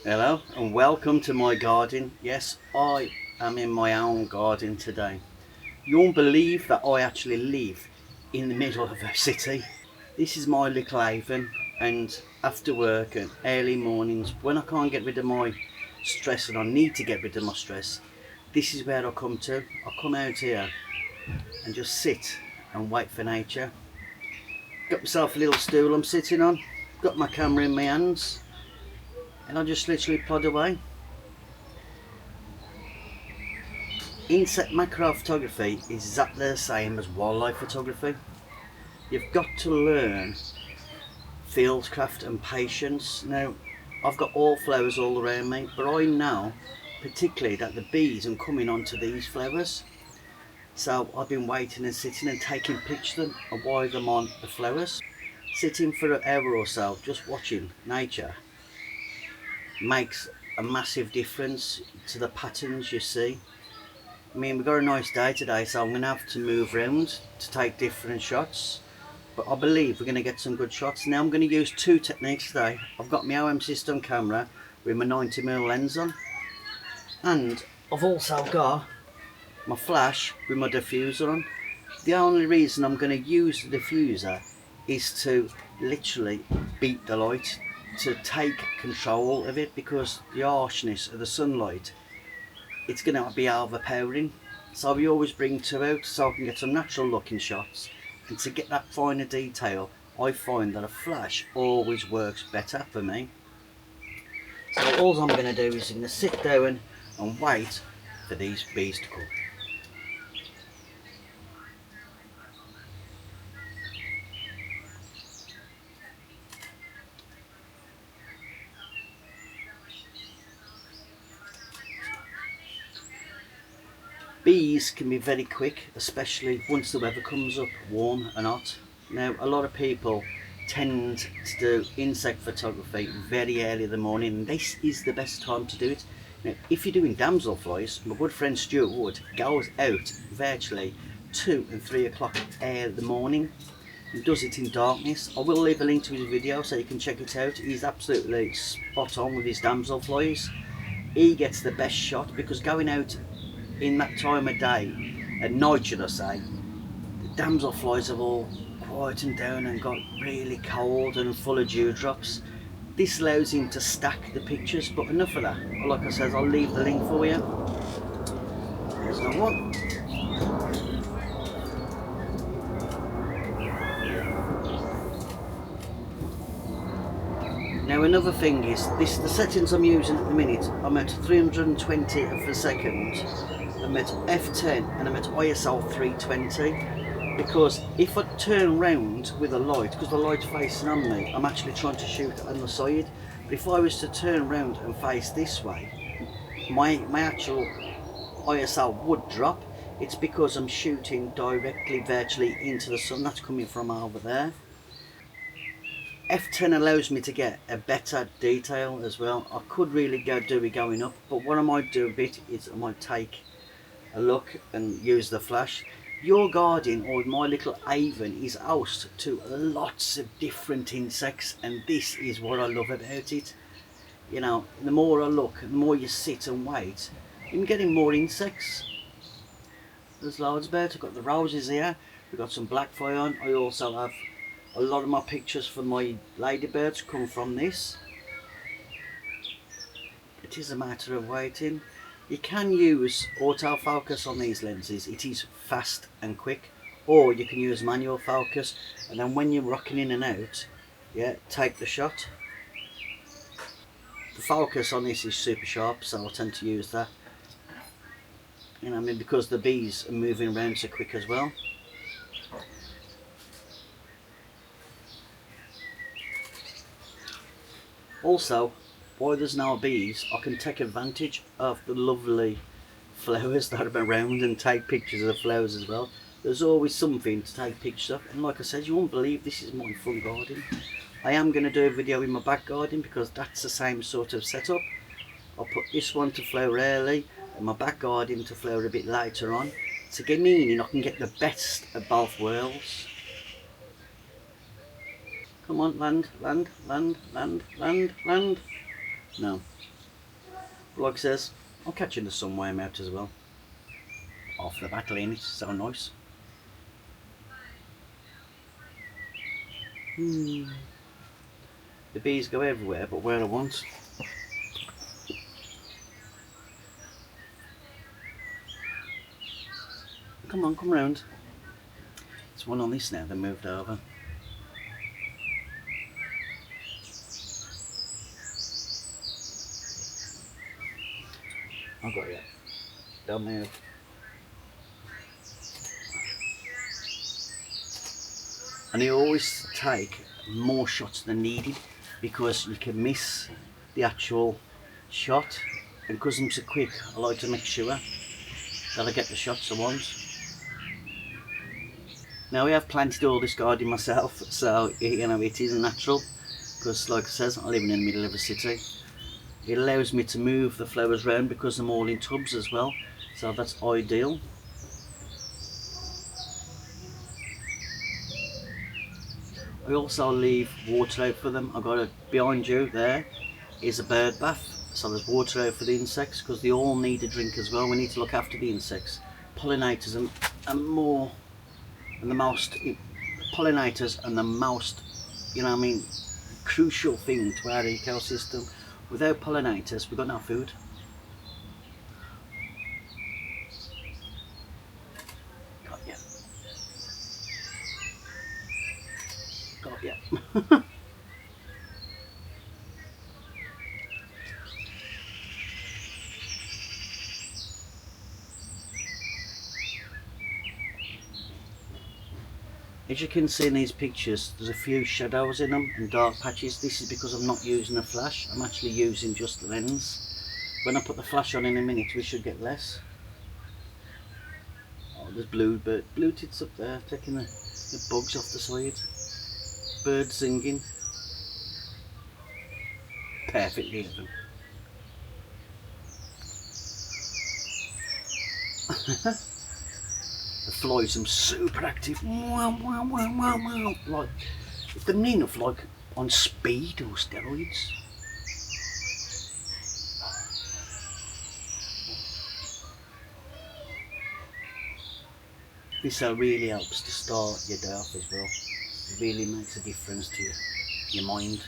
Hello and welcome to my garden. Yes, I am in my own garden today. You won't believe that I actually live in the middle of a city. This is my little haven, and after work and early mornings when I can't get rid of my stress and I need to get rid of my stress, this is where I come to. I come out here and just sit and wait for nature. Got myself a little stool I'm sitting on, got my camera in my hands, and I just literally plod away. Insect macro photography is exactly the same as wildlife photography. You've got to learn fieldcraft and patience. Now, I've got all flowers all around me, but I know particularly that the bees are coming onto these flowers. So I've been waiting and sitting and taking pictures of them and while them on the flowers. Sitting for an hour or so just watching nature makes a massive difference to the patterns you see. I mean, we've got a nice day today, so I'm going to have to move around to take different shots. But I believe we're going to get some good shots. Now I'm going to use two techniques today. I've got my OM-System camera with my 90mm lens on. And I've also got my flash with my diffuser on. The only reason I'm going to use the diffuser is to literally beat the light, to take control of it, because the harshness of the sunlight, it's going to be overpowering. So we always bring two out so I can get some natural looking shots, and to get that finer detail I find that a flash always works better for me. So all I'm going to do is I'm going to sit down and wait for these bees to come. Bees can be very quick, especially once the weather comes up warm and hot. Now a lot of people tend to do insect photography very early in the morning, and this is the best time to do it. Now if you're doing damselflies, my good friend Stuart Wood goes out virtually 2 and 3 o'clock in the morning and does it in darkness. I will leave a link to his video so you can check it out. He's absolutely spot on with his damselflies. He gets the best shot because going out in that time of day, at night should I say, the damselflies have all quietened down and got really cold and full of dewdrops. This allows him to stack the pictures, but enough of that. Like I said, I'll leave the link for you. There's another one. Now another thing is, the settings I'm using at the minute, I'm at 320 of a second, I'm at F10 and I'm at ISO 320, because if I turn round with a light, because the light's facing on me, I'm actually trying to shoot on the side, but if I was to turn round and face this way, my actual ISO would drop. It's because I'm shooting directly virtually into the sun that's coming from over there. F10 allows me to get a better detail as well. I could really do it going up, but what I might do a bit is I might take a look and use the flash. Your garden or my little haven is host to lots of different insects, and this is what I love about it. You know, the more I look, the more you sit and wait, I'm getting more insects. There's loads about. I've got the roses here, we've got some blackfly on. I also have a lot of my pictures for my ladybirds come from this. It is a matter of waiting. You can use autofocus on these lenses. It is fast and quick, or you can use manual focus, and then when you're rocking in and out, yeah, take the shot. The focus on this is super sharp, so I tend to use that. You know, I mean, because the bees are moving around so quick as well. Also, while there's no bees, I can take advantage of the lovely flowers that are around and take pictures of the flowers as well. There's always something to take pictures of, and like I said, you won't believe this is my front garden. I am going to do a video in my back garden because that's the same sort of setup. I'll put this one to flower early and my back garden to flower a bit later on, to get me in and I can get the best of both worlds. Come on, land, land, land, land, land, land. No. But like I says, I'll catch you in the sun while I'm out as well. Off the back lane, it's so nice. The bees go everywhere, but where I want. Come on, come round. There's one on this now, they moved over. I've got you. Don't move. And you always take more shots than needed because you can miss the actual shot. And because I'm so quick, I like to make sure that I get the shots I want. Now I have planted all this garden myself, so you know it is natural. Because like I says, I live in the middle of a city. It allows me to move the flowers around because I'm all in tubs as well, so that's ideal. I also leave water out for them. I've got it behind you. There is a bird bath, so there's water out for the insects because they all need a drink as well. We need to look after the insects. Pollinators are more and the most pollinators and the most, you know what I mean, crucial thing to our ecosystem. Without pollinators, we've got no food. Got ya. Got ya. As you can see in these pictures, there's a few shadows in them and dark patches. This is because I'm not using a flash, I'm actually using just the lens. When I put the flash on in a minute, we should get less. Oh, there's blue tits up there, taking the bugs off the side. Birds singing. Perfectly even. The flies are super active. Wow, wow, wow, wow, wow. Like, they're enough like on speed or steroids. This really helps to start your day off as well. It really makes a difference to your mind.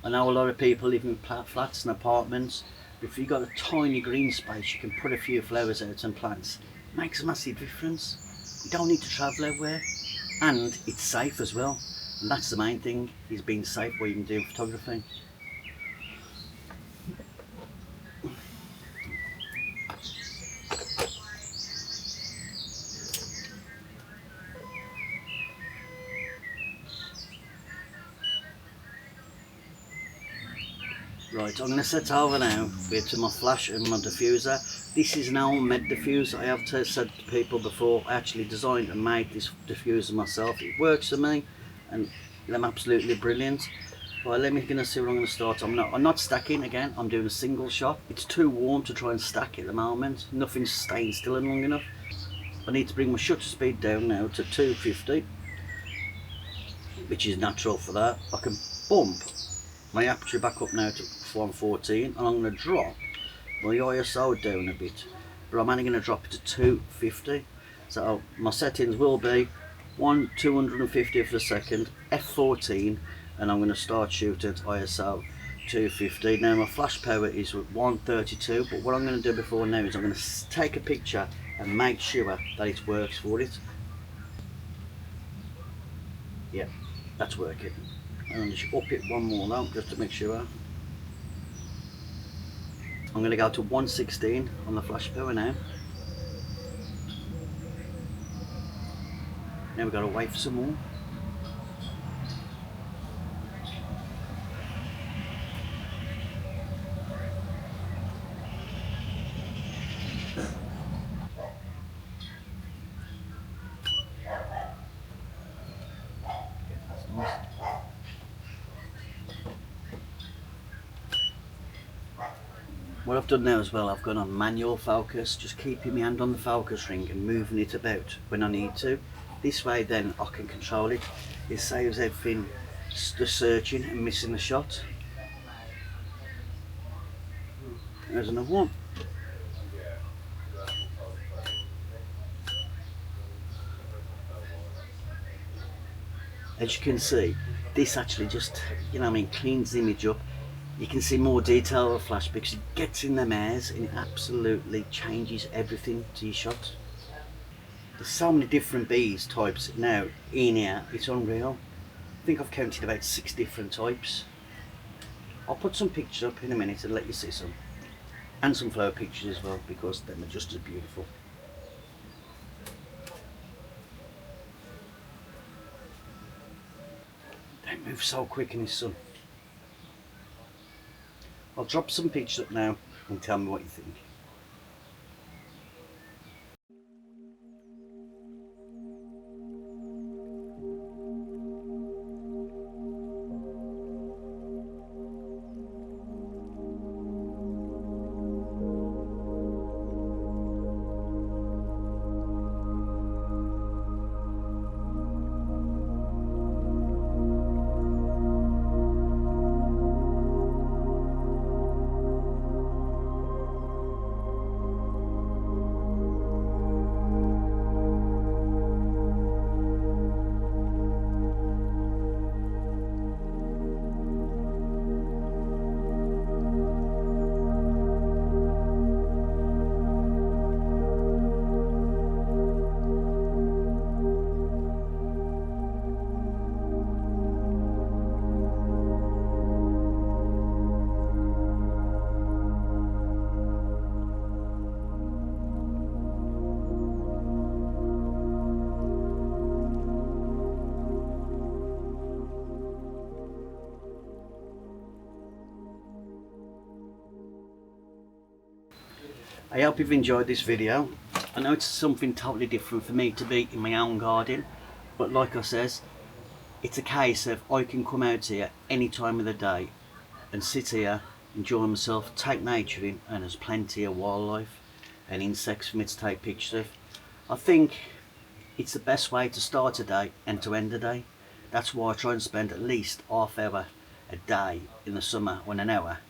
I know a lot of people live in flats and apartments. If you've got a tiny green space, you can put a few flowers out and plants. It makes a massive difference. You don't need to travel everywhere, and it's safe as well. And that's the main thing, is being safe while you're doing photography. Right, I'm going to set over now to my flash and my diffuser. This is an OM diffuser. I have said to people before, I actually designed and made this diffuser myself. It works for me and I'm absolutely brilliant. Right, let me see what I'm going to start. I'm not stacking again, I'm doing a single shot. It's too warm to try and stack at the moment. Nothing's staying still long enough. I need to bring my shutter speed down now to 250, which is natural for that. I can bump my aperture back up now to 114 and I'm going to drop my ISO down a bit, but I'm only going to drop it to 250. So my settings will be 1/250th of a second, f14, and I'm going to start shooting at ISO 250. Now my flash power is 132, but what I'm going to do before now is I'm going to take a picture and make sure that it works for it. Yeah, that's working. And I'll just up it one more now just to make sure. I'm going to go to 116 on the flash power now. Now we've got to wait for some more. What I've done now as well, I've gone on manual focus, just keeping my hand on the focus ring and moving it about when I need to. This way then I can control it. It saves everything, the searching and missing the shot. There's another one. As you can see, this actually just, you know what I mean, cleans the image up. You can see more detail of the flash because it gets in them hairs and it absolutely changes everything to your shot. There's so many different bees types now in here, it's unreal. I think I've counted about 6 different types. I'll put some pictures up in a minute and let you see some. And some flower pictures as well, because them are just as beautiful. They move so quick in the sun. I'll drop some pictures up now and tell me what you think. I hope you've enjoyed this video. I know it's something totally different for me to be in my own garden, but like I says, it's a case of I can come out here any time of the day and sit here, enjoy myself, take nature in, and there's plenty of wildlife and insects for me to take pictures of. I think it's the best way to start a day and to end a day. That's why I try and spend at least half hour a day in the summer, or an hour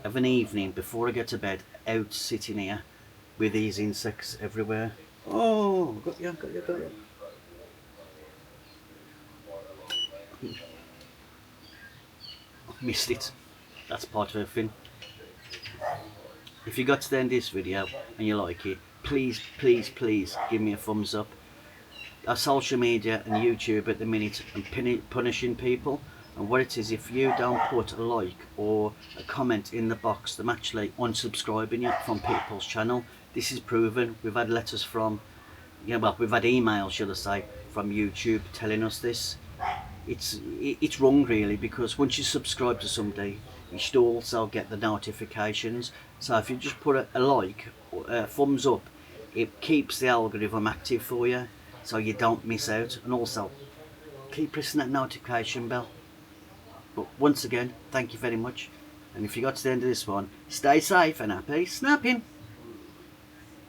of an evening before I go to bed, out sitting here with these insects everywhere. Oh, got you. Missed it. That's part of everything. If you got to the end of this video and you like it, please give me a thumbs up. Our social media and YouTube at the minute and punishing people, and what it is, if you don't put a like or a comment in the box, I'm actually unsubscribing you from people's channel. This is proven. We've had letters from, yeah, well, we've had emails, should I say, from YouTube telling us this. It's wrong really, because once you subscribe to somebody, you should also get the notifications. So if you just put a like or a thumbs up, it keeps the algorithm active for you, so you don't miss out. And also keep pressing that notification bell. But once again, thank you very much, and if you got to the end of this one, stay safe and happy snapping.